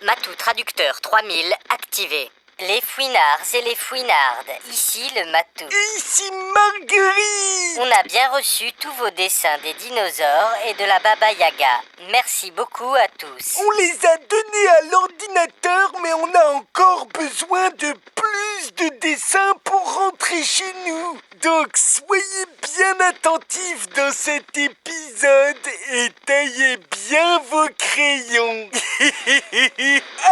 Matou traducteur 3000 activé. Les fouinards et les fouinardes, ici le Matou. Ici Marguerite. On a bien reçu tous vos dessins des dinosaures et de la Baba Yaga. Merci beaucoup à tous. On les a donnés à l'ordinateur, mais on a encore besoin de plus de dessins pour rentrer chez nous. Donc soyez bien attentifs dans cet épisode et taillez bien vos crayons.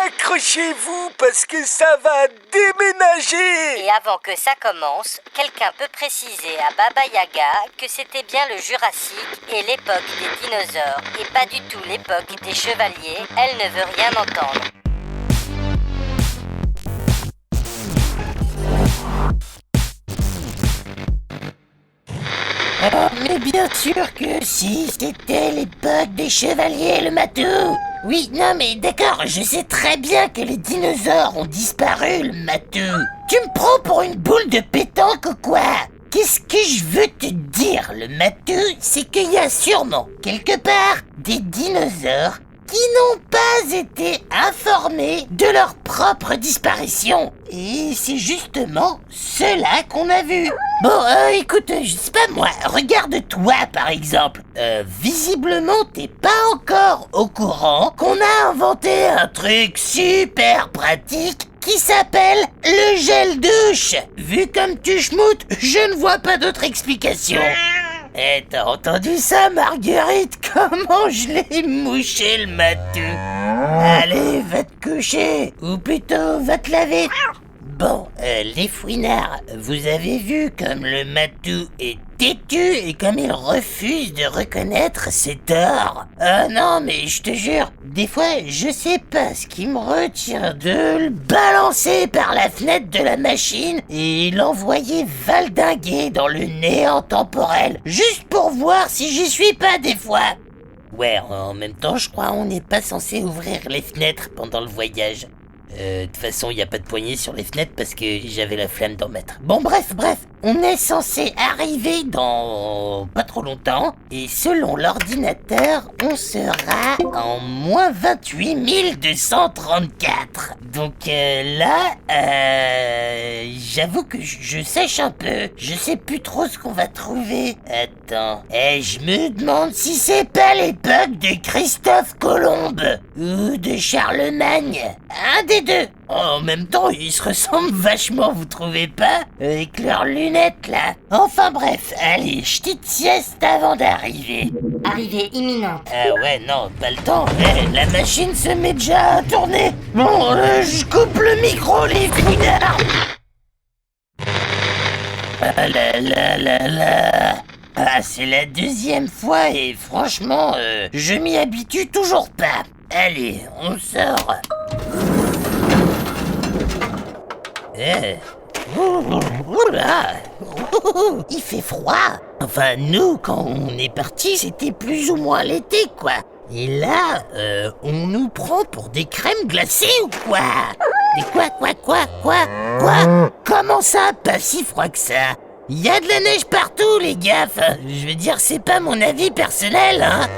Accrochez-vous parce que ça va déménager. Et avant que ça commence, quelqu'un peut préciser à Baba Yaga que c'était bien le Jurassique et l'époque des dinosaures et pas du tout l'époque des chevaliers. Elle ne veut rien entendre. Mais bien sûr que si, c'était l'époque des chevaliers, le Matou. Oui, non mais d'accord, je sais très bien que les dinosaures ont disparu, le Matou. Tu me prends pour une boule de pétanque ou quoi? Qu'est-ce que je veux te dire, le Matou? C'est qu'il y a sûrement, quelque part, des dinosaures qui n'ont pas été informés de leur propre disparition. Et c'est justement ceux-là qu'on a vus. Bon, écoute, je sais pas moi, regarde-toi par exemple. Visiblement, t'es pas encore au courant qu'on a inventé un truc super pratique qui s'appelle le gel douche. Vu comme tu schmoutes, je ne vois pas d'autre explication. Eh, t'as entendu ça, Marguerite? Comment je l'ai mouché, le Matou? Allez, va te coucher, ou plutôt, va te laver. Bon, les fouinards, vous avez vu comme le Matou est têtu et comme il refuse de reconnaître ses torts. Ah non, mais je te jure, des fois, je sais pas ce qui me retient de le balancer par la fenêtre de la machine et l'envoyer valdinguer dans le néant temporel, juste pour voir si j'y suis pas des fois. Ouais, en même temps, je crois on n'est pas censé ouvrir les fenêtres pendant le voyage. De toute façon, il n'y a pas de poignée sur les fenêtres parce que j'avais la flemme d'en mettre. Bon, bref, on est censé arriver dans pas trop longtemps et selon l'ordinateur, on sera en moins 28 234. Donc là, j'avoue que je sèche un peu. Je sais plus trop ce qu'on va trouver. Attends, je me demande si c'est pas l'époque de Christophe Colomb ou de Charlemagne. Un des deux. En même temps, ils se ressemblent vachement, vous trouvez pas? Avec leurs lunettes, là. Enfin bref, allez, petite sieste avant d'arriver. Arrivée imminente. Ah ouais, non, pas le temps. La machine se met déjà à tourner. Bon, je coupe le micro, les fouinards. Ah là là là là. Ah, c'est la deuxième fois et franchement, je m'y habitue toujours pas. Allez, on sort. Il fait froid. Enfin, nous, quand on est partis, c'était plus ou moins l'été, quoi. Et là, on nous prend pour des crèmes glacées ou quoi? Des quoi? Comment ça, pas si froid que ça? Il y a de la neige partout, les gars. Enfin, je veux dire, c'est pas mon avis personnel, hein.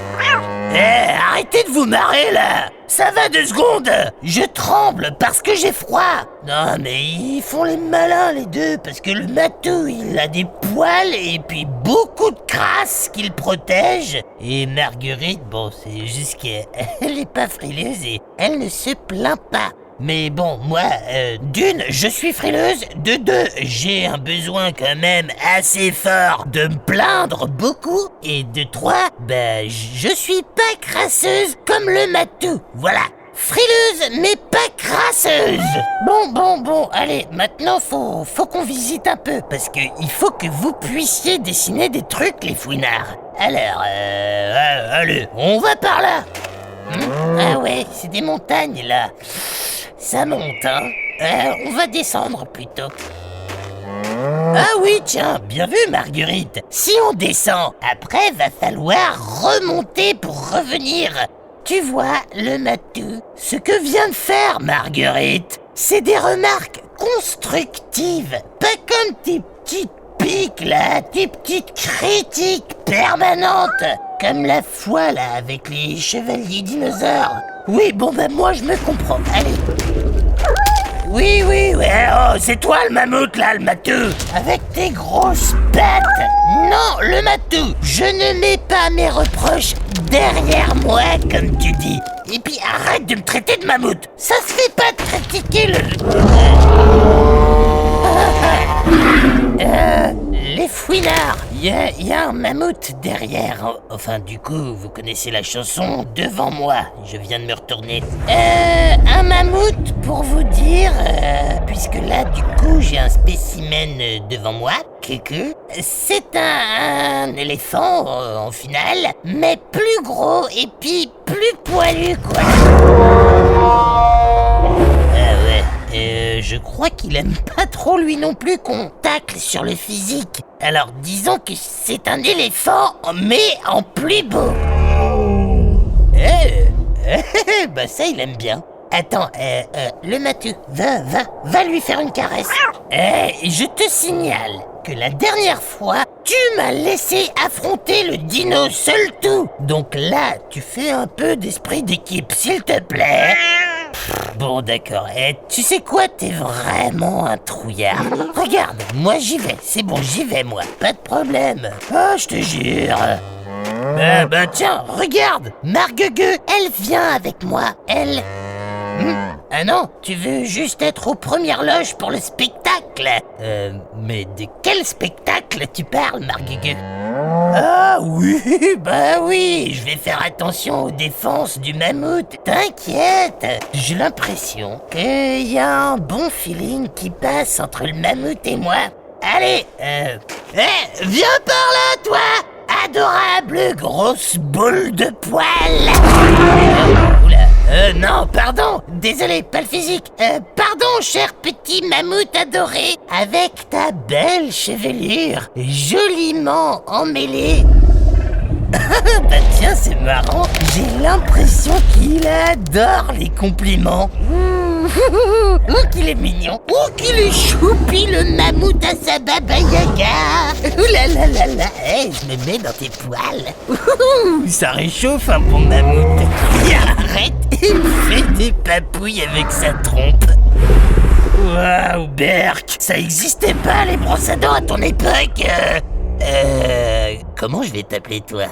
Arrêtez de vous marrer, là. Ça va 2 secondes. Je tremble parce que j'ai froid. Non, mais ils font les malins, les deux, parce que le Matou, il a des poils et puis beaucoup de crasse qui le protègent. Et Marguerite, bon, c'est juste qu'elle est pas frileuse et elle ne se plaint pas. Mais bon, moi, d'une, je suis frileuse, de deux, j'ai un besoin quand même assez fort de me plaindre beaucoup, et de trois, je suis pas crasseuse comme le Matou, voilà. Frileuse, mais pas crasseuse. Bon, allez, maintenant faut qu'on visite un peu, parce que il faut que vous puissiez dessiner des trucs, les fouinards. Alors, allez, on va par là. Ah ouais, c'est des montagnes, là. Ça monte, hein. On va descendre, plutôt. Ah oui, tiens, bien vu, Marguerite. Si on descend, après, va falloir remonter pour revenir. Tu vois, le Matou, ce que vient de faire Marguerite, c'est des remarques constructives, pas comme tes petites piques, là, tes petites critiques permanentes, comme la fois, là, avec les chevaliers dinosaures. Oui, bon ben moi je me comprends, allez. Oui, oh, c'est toi le mammouth là, le matou. Avec tes grosses pattes. Non, le matou, je ne mets pas mes reproches derrière moi, comme tu dis. Et puis arrête de me traiter de mammouth. Ça se fait pas de critiquer les fouinards. Il y a un mammouth derrière. Enfin, du coup, vous connaissez la chanson devant moi. Je viens de me retourner. Un mammouth, pour vous dire, puisque là, du coup, j'ai un spécimen devant moi. C'est un éléphant, en finale, mais plus gros et puis plus poilu, quoi. Je crois qu'il aime pas trop lui non plus qu'on tacle sur le physique. Alors disons que c'est un éléphant, mais en plus beau. Bah ça il aime bien. Attends, le matou, va lui faire une caresse. Je te signale que la dernière fois, tu m'as laissé affronter le dino seul tout. Donc là, tu fais un peu d'esprit d'équipe, s'il te plaît. Bon d'accord, tu sais quoi, t'es vraiment un trouillard. Regarde, moi j'y vais, c'est bon, j'y vais moi, pas de problème. Oh, je te jure. Bah tiens, regarde, Marguegueux, elle vient avec moi, elle... Ah non, tu veux juste être aux premières loges pour le spectacle. Mais de quel spectacle tu parles, Marguegueux? Ah oui, bah oui, je vais faire attention aux défenses du mammouth, t'inquiète. J'ai l'impression qu'il y a un bon feeling qui passe entre le mammouth et moi. Allez, viens par là, toi, adorable grosse boule de poil. Non, pardon, désolé, pas le physique. Pardon, cher petit mammouth adoré, avec ta belle chevelure, joliment emmêlée. Bah tiens, c'est marrant, j'ai l'impression qu'il adore les compliments. Ouh, qu'il est mignon. Ouh, qu'il est choupi, le mammouth à sa baba yaga. Ouh là là là là, je me mets dans tes poils. Ouh, ça réchauffe un bon mammouth. Arrête, il fait des papouilles avec sa trompe. Waouh, Berk, ça existait pas les brosses à dents à ton époque. Comment je vais t'appeler toi?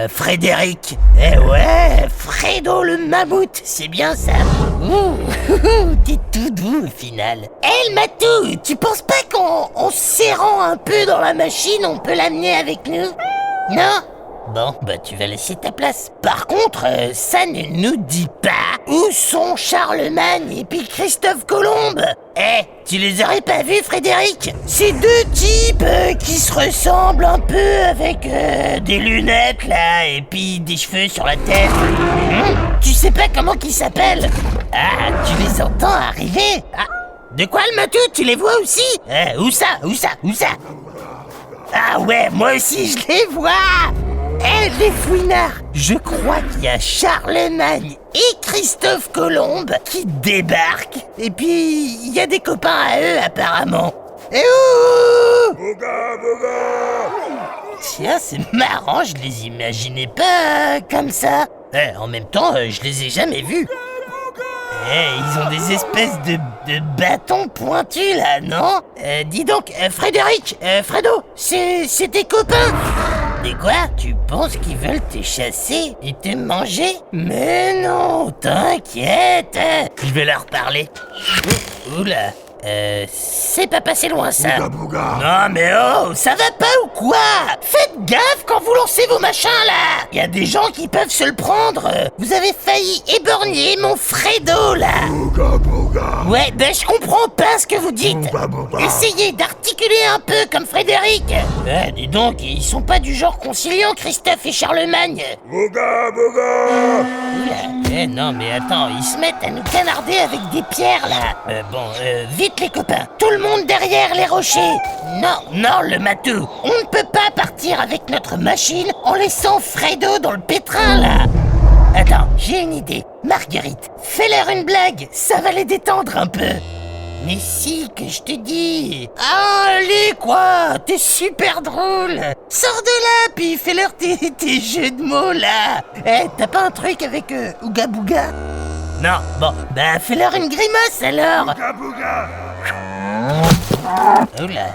Frédéric. Ouais, Fredo le mammouth, c'est bien ça. Ouh, t'es tout doux au final. Le matou, tu penses pas qu'en serrant un peu dans la machine, on peut l'amener avec nous? Non? Bon, bah tu vas laisser ta place. Par contre, ça ne nous dit pas où sont Charlemagne et puis Christophe Colomb. Tu les aurais pas vus, Frédéric? Ces deux types qui se ressemblent un peu avec des lunettes là et puis des cheveux sur la tête. Tu sais pas comment qu'ils s'appellent? Ah, tu les entends arriver? Ah, de quoi le matou? Tu les vois aussi? Où ça? Ah ouais, moi aussi je les vois. Les fouinards, je crois qu'il y a Charlemagne et Christophe Colomb qui débarquent. Et puis, il y a des copains à eux apparemment. Tiens, c'est marrant, je les imaginais pas comme ça. En même temps, je les ai jamais vus. Ils ont des espèces de bâtons pointus là, non? Dis donc, Frédéric, Fredo, c'est tes copains? Mais quoi? Tu penses qu'ils veulent te chasser et te manger? Mais non, t'inquiète, je vais leur parler. Oula, c'est pas passé loin ça. Non mais oh, ça va pas ou quoi? Faites gaffe quand vous lancez vos machins là. Il y a des gens qui peuvent se le prendre. Vous avez failli éborgner mon Fredo là. Ouais, ben je comprends pas ce que vous dites. Essayez d'articuler un peu comme Frédéric. Dis donc, ils sont pas du genre conciliant, Christophe et Charlemagne. Oula, non mais attends, ils se mettent à nous canarder avec des pierres là. Vite les copains, tout le monde derrière les rochers. Non le matou, on ne peut pas partir avec notre machine en laissant Fredo dans le pétrin là. Attends, j'ai une idée. Marguerite, fais-leur une blague, ça va les détendre un peu. Mais si, que je te dis. Ah, allez, quoi. T'es super drôle. Sors de là, puis fais-leur tes jeux de mots, là. Eh, t'as pas un truc avec Ouga Bouga? Non, bon, bah fais-leur une grimace, alors. Ouga Bouga. Oh là.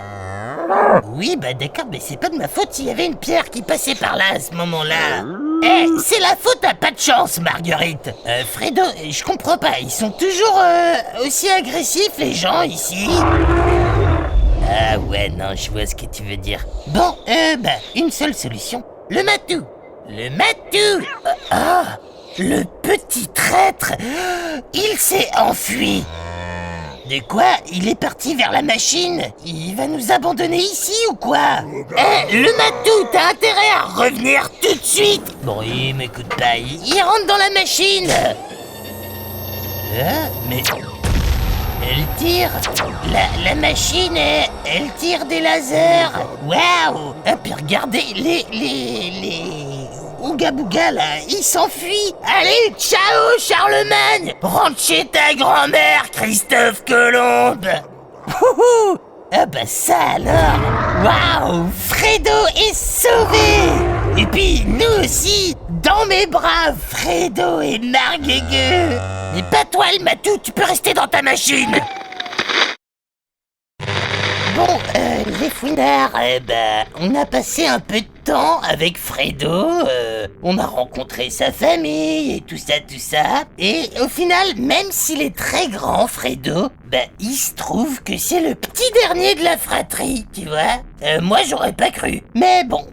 Oui, bah d'accord, mais c'est pas de ma faute s'il y avait une pierre qui passait par là à ce moment-là. Eh, c'est la faute à pas de chance, Marguerite. Fredo, je comprends pas, ils sont toujours aussi agressifs, les gens, ici. Ah ouais, non, je vois ce que tu veux dire. Bon, bah, une seule solution. Le matou. Le matou. Ah, le petit traître. Il s'est enfui. De quoi? Il est parti vers la machine? Il va nous abandonner ici ou quoi? Eh, le matou, t'as intérêt à revenir tout de suite! Bon, il m'écoute pas, il rentre dans la machine! Mais... Elle tire! La machine, elle tire des lasers! Waouh! Ah, puis regardez, les... Ouga Bouga, là, il s'enfuit! Allez, ciao, Charlemagne! Rentre chez ta grand-mère, Christophe Colomb! Wouhou! Ah bah ça alors! Waouh! Fredo est sauvé! Et puis, nous aussi, dans mes bras, Fredo et Marguegue! Mais pas toi, le matou, tu peux rester dans ta machine! Bon, les fouinards, on a passé un peu de temps avec Fredo, on a rencontré sa famille et tout ça, et au final, même s'il est très grand, Fredo, il se trouve que c'est le petit dernier de la fratrie, tu vois. Moi, j'aurais pas cru. Mais bon,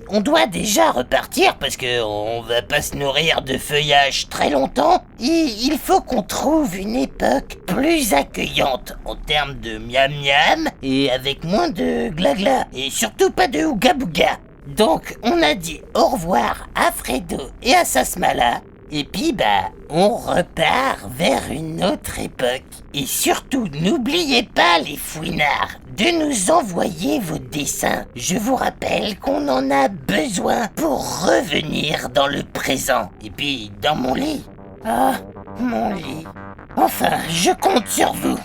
on doit déjà repartir parce que on va pas se nourrir de feuillage très longtemps. Il faut qu'on trouve une époque plus accueillante en termes de miam-miam et avec moins de gla-gla et surtout pas de ouga-bouga. Donc, on a dit au revoir à Fredo et à Sasmala. Et puis, on repart vers une autre époque. Et surtout, n'oubliez pas, les fouinards, de nous envoyer vos dessins. Je vous rappelle qu'on en a besoin pour revenir dans le présent. Et puis, dans mon lit. Ah, mon lit. Enfin, je compte sur vous.